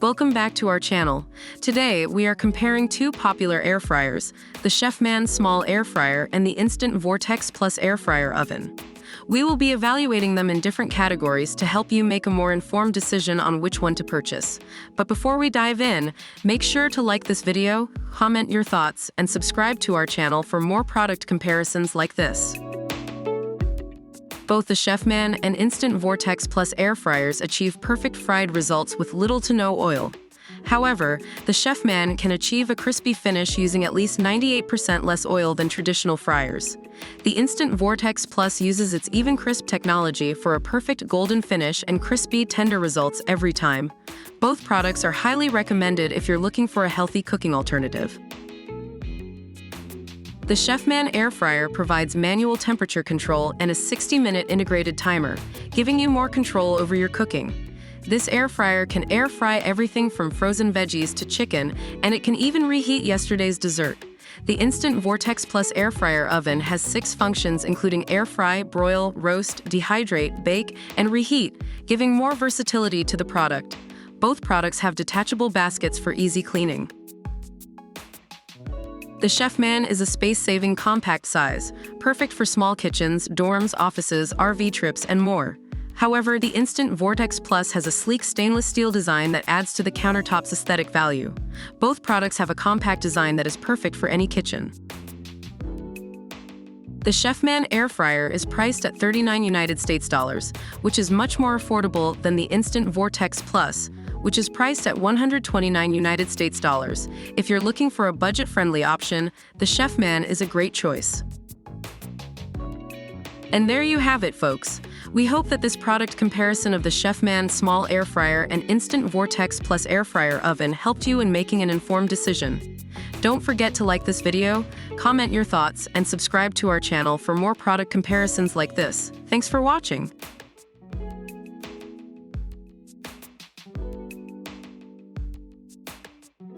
Welcome back to our channel. Today, we are comparing two popular air fryers, the Chefman Small air fryer and the Instant Vortex Plus air fryer oven. We will be evaluating them in different categories to help you make a more informed decision on which one to purchase. But before we dive in, make sure to like this video, comment your thoughts, and subscribe to our channel for more product comparisons like this. Both the Chefman and Instant Vortex Plus air fryers achieve perfect fried results with little to no oil. However, the Chefman can achieve a crispy finish using at least 98% less oil than traditional fryers. The Instant Vortex Plus uses its Even Crisp technology for a perfect golden finish and crispy, tender results every time. Both products are highly recommended if you're looking for a healthy cooking alternative. The Chefman air fryer provides manual temperature control and a 60-minute integrated timer, giving you more control over your cooking. This air fryer can air fry everything from frozen veggies to chicken, and it can even reheat yesterday's dessert. The Instant Vortex Plus air fryer oven has 6 functions including air fry, broil, roast, dehydrate, bake, and reheat, giving more versatility to the product. Both products have detachable baskets for easy cleaning. The Chefman is a space-saving compact size, perfect for small kitchens, dorms, offices, RV trips, and more. However, the Instant Vortex Plus has a sleek stainless steel design that adds to the countertop's aesthetic value. Both products have a compact design that is perfect for any kitchen. The Chefman air fryer is priced at $39 United States dollars, which is much more affordable than the Instant Vortex Plus, which is priced at $129 United States dollars. If you're looking for a budget-friendly option, the Chefman is a great choice. And there you have it, folks. We hope that this product comparison of the Chefman Small air fryer and Instant Vortex Plus air fryer oven helped you in making an informed decision. Don't forget to like this video, comment your thoughts, and subscribe to our channel for more product comparisons like this. Thanks for watching.